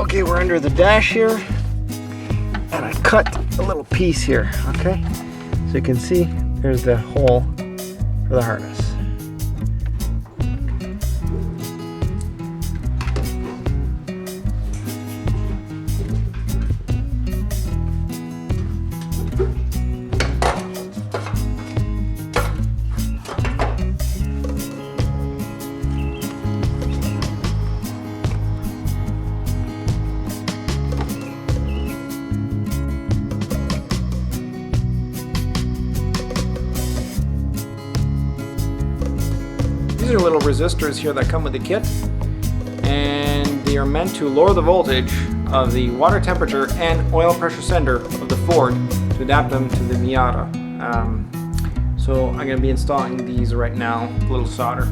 Okay, we're under the dash here, and I cut a little piece here, okay? So you can see there's the hole for the harness. These are little resistors here that come with the kit, and they are meant to lower the voltage of the water temperature and oil pressure sender of the Ford to adapt them to the Miata. So I'm going to be installing these right now, a little solder.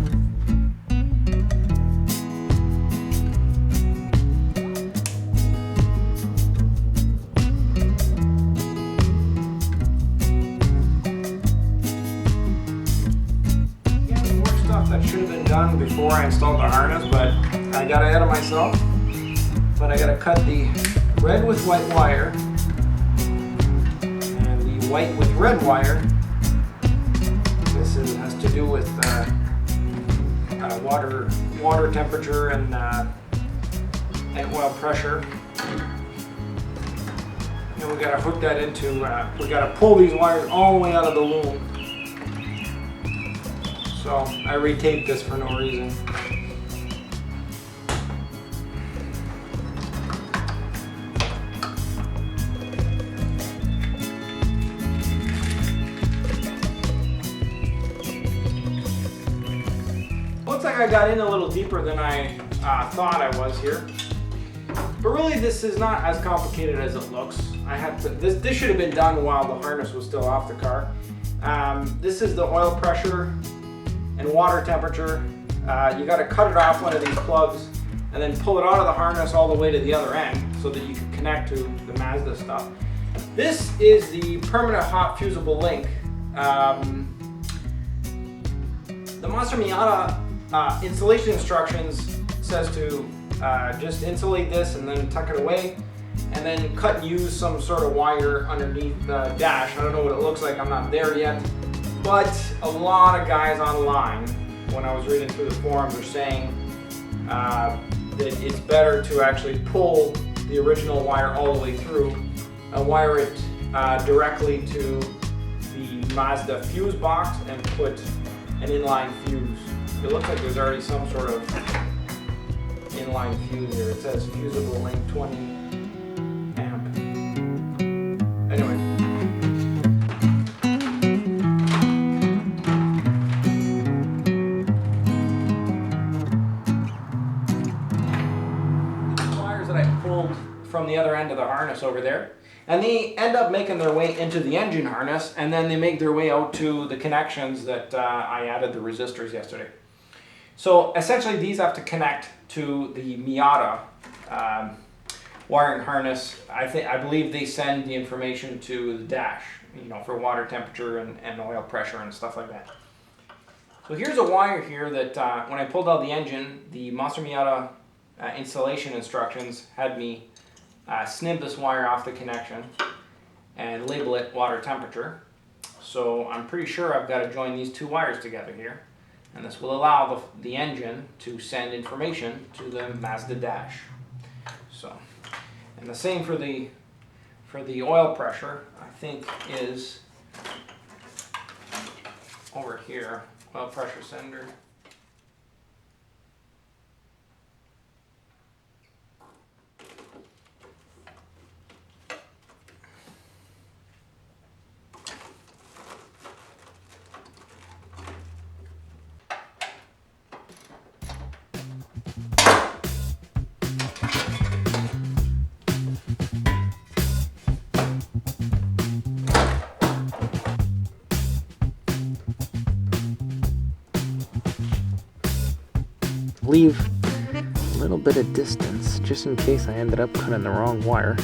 That should have been done before I installed the harness, but I got ahead of myself. But I got to cut the red with white wire and the white with red wire. This has to do with water temperature and oil pressure. And we got to hook that into. We got to pull these wires all the way out of the loom. So I retaped this for no reason. Looks like I got in a little deeper than I thought I was here. But really this is not as complicated as it looks. This should have been done while the harness was still off the car. This is the oil pressure and water temperature. You got to cut it off one of these plugs and then pull it out of the harness all the way to the other end so that you can connect to the Mazda stuff. This is the permanent hot fusible link. The Monster Miata installation instructions says to just insulate this and then tuck it away and then cut and use some sort of wire underneath the dash. I don't know what it looks like, I'm not there yet. But a lot of guys online, when I was reading through the forums, are saying that it's better to actually pull the original wire all the way through, wire it directly to the Mazda fuse box and put an inline fuse. It looks like there's already some sort of inline fuse here. It says fusible link 20 amp. Anyway. From the other end of the harness over there, and they end up making their way into the engine harness, and then they make their way out to the connections that I added the resistors yesterday. So essentially these have to connect to the Miata wiring harness. I believe they send the information to the dash, you know, for water temperature and oil pressure and stuff like that. So here's a wire here that when I pulled out the engine, the Monster Miata installation instructions had me snip this wire off the connection and label it water temperature. So I'm pretty sure I've got to join these two wires together here, and this will allow the engine to send information to the Mazda dash. So, and the same for the oil pressure, I think is over here, oil pressure sender. Leave a little bit of distance just in case I ended up cutting the wrong wire.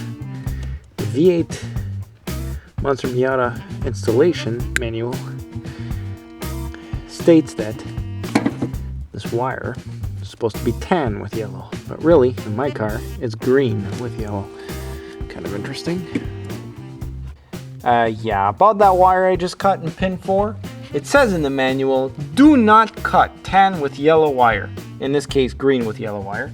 The V8 Monster Miata installation manual states that this wire, It's supposed to be tan with yellow, but really, in my car, it's green with yellow. Kind of interesting. Yeah, about that wire I just cut in pin 4, it says in the manual, do not cut tan with yellow wire. In this case, green with yellow wire.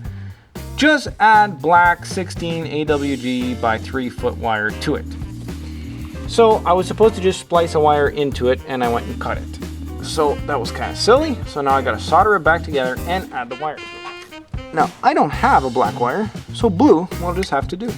Just add black 16 AWG by 3 foot wire to it. So I was supposed to just splice a wire into it, and I went and cut it. So that was kind of silly, so now I gotta solder it back together and add the wire to it. Now, I don't have a black wire, so blue will just have to do. So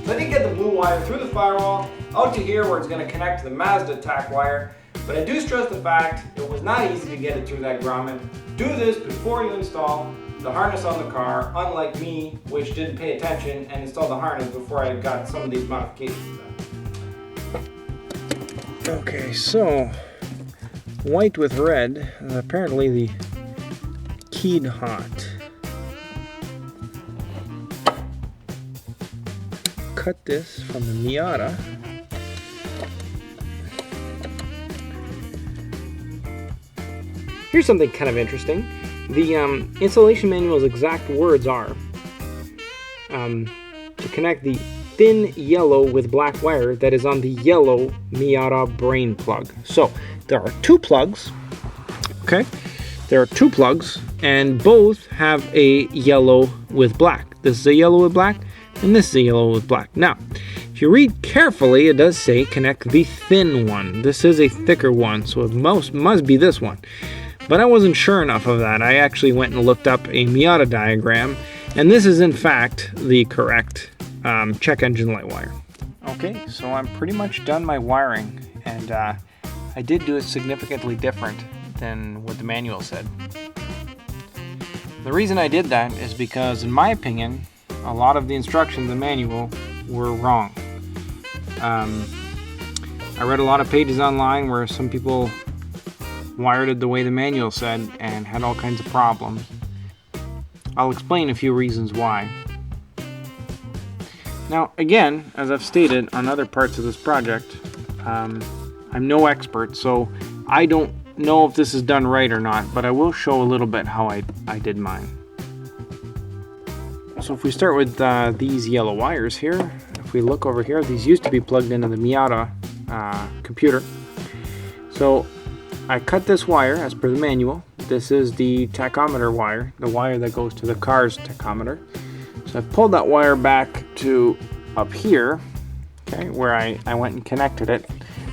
I didn't get the blue wire through the firewall out to here where it's going to connect to the Mazda tack wire, but I do stress the fact it was not easy to get it through that grommet. Do this before you install the harness on the car, unlike me, which didn't pay attention and installed the harness before I got some of these modifications done. Okay, so white with red, apparently the keyed hot. Cut this from the Miata. Here's something kind of interesting. The installation manual's exact words are to connect the thin yellow with black wire that is on the yellow Miata brain plug. So there are 2 plugs, okay? There are 2 plugs, and both have a yellow with black. This is a yellow with black, and this is a yellow with black. Now, if you read carefully, it does say connect the thin one. This is a thicker one, so it must be this one. But I wasn't sure enough of that. I actually went and looked up a Miata diagram, and this is in fact the correct check engine light wire. Okay, so I'm pretty much done my wiring, and I did do it significantly different than what the manual said. The reason I did that is because, in my opinion, a lot of the instructions in the manual were wrong. I read a lot of pages online where some people wired it the way the manual said and had all kinds of problems. I'll explain a few reasons why. Now, again, as I've stated on other parts of this project, I'm no expert, so I don't know if this is done right or not, but I will show a little bit how I did mine. So if we start with these yellow wires here, if we look over here, these used to be plugged into the Miata computer. So I cut this wire as per the manual. This is the tachometer wire, the wire that goes to the car's tachometer. So I pulled that wire back to up here, okay, where I went and connected it.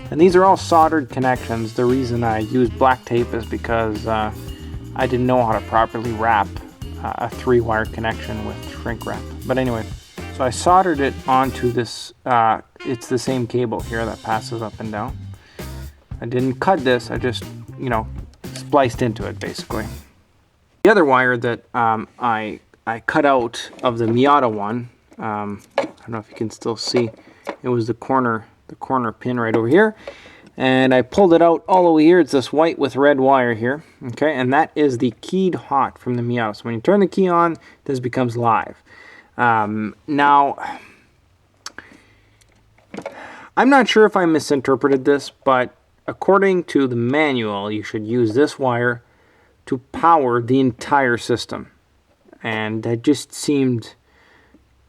And these are all soldered connections. The reason I used black tape is because I didn't know how to properly wrap a 3-wire connection with shrink wrap. But anyway, so I soldered it onto this, it's the same cable here that passes up and down. I didn't cut this, I just, spliced into it basically. The other wire that I cut out of the Miata one, I don't know if you can still see, it was the corner pin right over here. And I pulled it out all over here. It's this white with red wire here, okay, and that is the keyed hot from the Miata. So when you turn the key on, this becomes live. Now, I'm not sure if I misinterpreted this, but according to the manual, you should use this wire to power the entire system. And that just seemed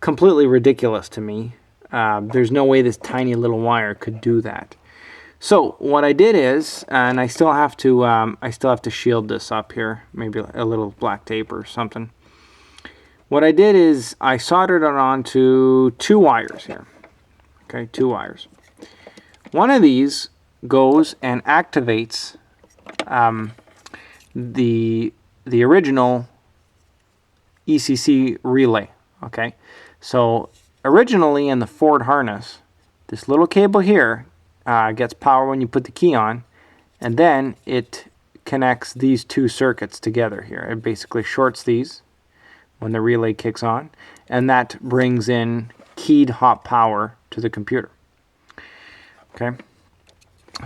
completely ridiculous to me. There's no way this tiny little wire could do that. So what I did is, and I still have to shield this up here, maybe a little black tape or something. What I did is I soldered it onto 2 wires here. Okay, 2 wires. One of these goes and activates the original ECC relay. Okay, so originally in the Ford harness, this little cable here gets power when you put the key on, and then it connects these 2 circuits together here. It basically shorts these when the relay kicks on, and that brings in keyed hot power to the computer. Okay,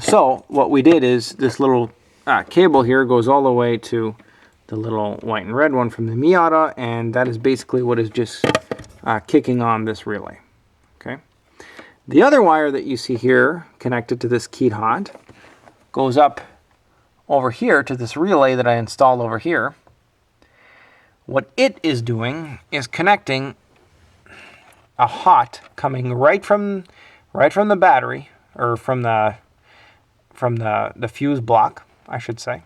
so what we did is this little cable here goes all the way to the little white and red one from the Miata, and that is basically what is just kicking on this relay. Okay. The other wire that you see here connected to this keyed hot goes up over here to this relay that I installed over here. What it is doing is connecting a hot coming right from the battery, or from the fuse block, I should say.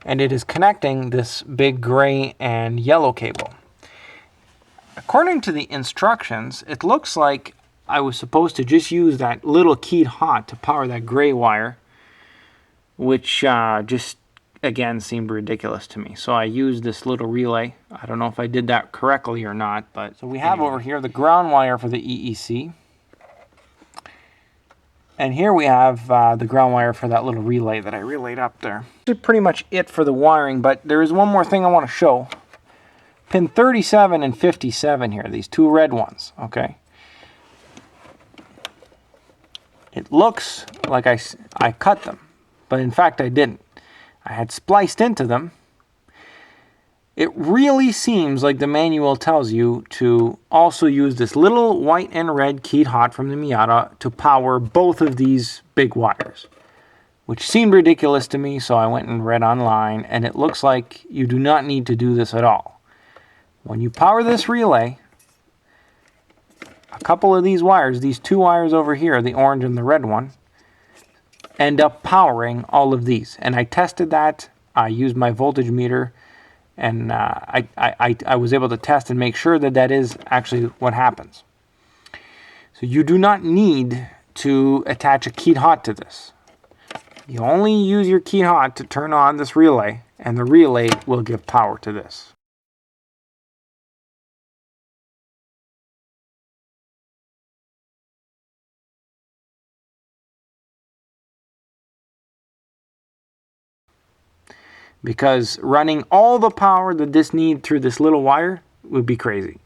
And it is connecting this big gray and yellow cable. According to the instructions, it looks like I was supposed to just use that little keyed hot to power that gray wire, which just, again, seemed ridiculous to me. So I used this little relay. I don't know if I did that correctly or not, but so we have over here the ground wire for the EEC. And here we have the ground wire for that little relay that I relayed up there. That's pretty much it for the wiring, but there is one more thing I want to show. Pin 37 and 57 here, these two red ones, okay? It looks like I cut them, but in fact I didn't. I had spliced into them. It really seems like the manual tells you to also use this little white and red keyed hot from the Miata to power both of these big wires, which seemed ridiculous to me, so I went and read online, and it looks like you do not need to do this at all. When you power this relay, a couple of these wires, these two wires over here, the orange and the red one, end up powering all of these. And I tested that. I used my voltage meter, and I was able to test and make sure that that is actually what happens. So you do not need to attach a keyed hot to this. You only use your keyed hot to turn on this relay, and the relay will give power to this. Because running all the power that this needs through this little wire would be crazy.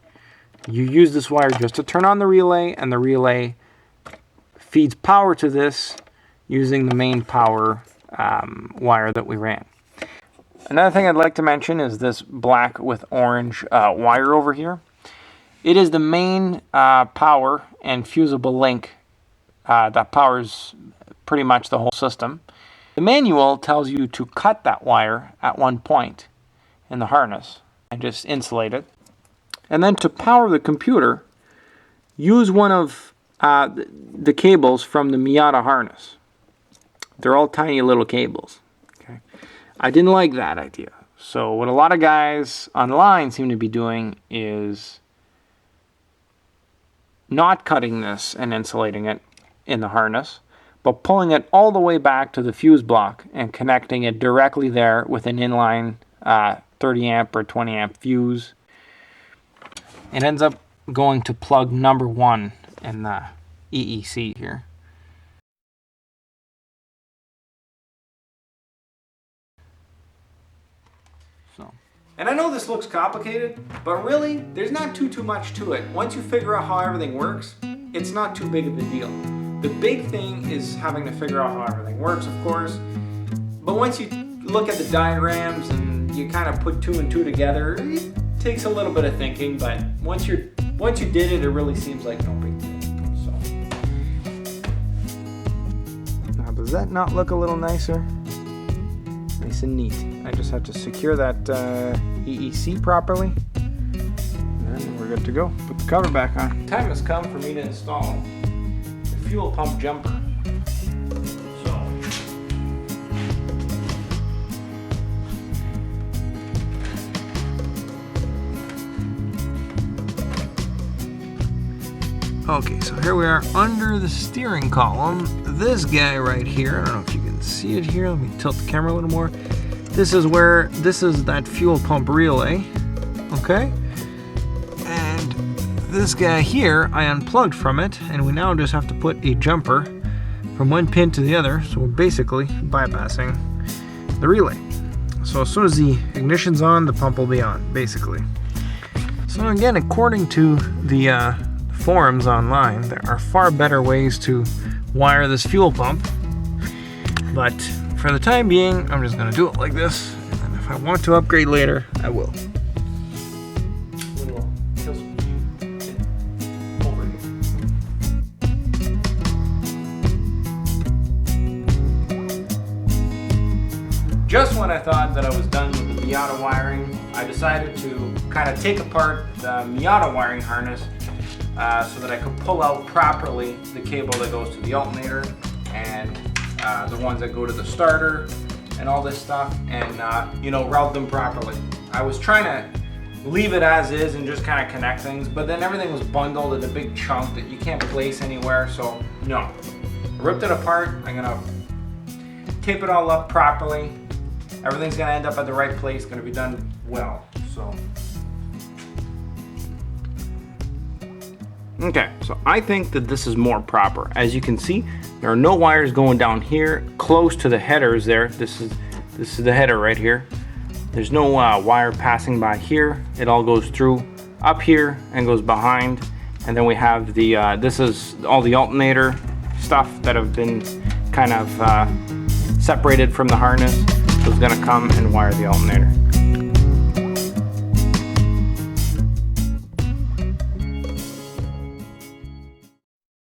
You use this wire just to turn on the relay, and the relay feeds power to this using the main power wire that we ran. Another thing I'd like to mention is this black with orange wire over here. It is the main power and fusible link that powers pretty much the whole system. The manual tells you to cut that wire at one point in the harness and just insulate it. And then to power the computer, use one of the cables from the Miata harness. They're all tiny little cables. Okay? I didn't like that idea. So what a lot of guys online seem to be doing is not cutting this and insulating it in the harness, but pulling it all the way back to the fuse block and connecting it directly there with an inline 30 amp or 20 amp fuse. It ends up going to plug number 1 in the EEC here. And I know this looks complicated, but really, there's not too much to it. Once you figure out how everything works, it's not too big of a deal. The big thing is having to figure out how everything works, of course. But once you look at the diagrams and you kind of put 2 and 2 together, it takes a little bit of thinking, but once you did it, it really seems like no big deal. So. Now, does that not look a little nicer? Nice and neat. I just have to secure that EEC properly, and then we're good to go. Put the cover back on. Time has come for me to install the fuel pump jumper. So, okay, so here we are under the steering column. This guy right here, I don't know if you can see it here. Let me tilt the camera a little more. This is that fuel pump relay, okay? And this guy here, I unplugged from it, and we now just have to put a jumper from one pin to the other, so we're basically bypassing the relay. So as soon as the ignition's on, the pump will be on, basically. So again, according to the forums online, there are far better ways to wire this fuel pump, but for the time being, I'm just going to do it like this, and if I want to upgrade later, I will. just when I thought that I was done with the Miata wiring, I decided to kind of take apart the Miata wiring harness so that I could pull out properly the cable that goes to the alternator and the ones that go to the starter and all this stuff, and you know, route them properly. I was trying to leave it as is and just kind of connect things, but then everything was bundled in a big chunk that you can't place anywhere, so no. I ripped it apart. I'm gonna tape it all up properly. Everything's gonna end up at the right place, gonna be done well, so. Okay, so I think that this is more proper. As you can see, there are no wires going down here close to the headers there. This is the header right here. There's no wire passing by here. It all goes through up here and goes behind. And then we have the, this is all the alternator stuff that have been kind of separated from the harness. So it's gonna come and wire the alternator.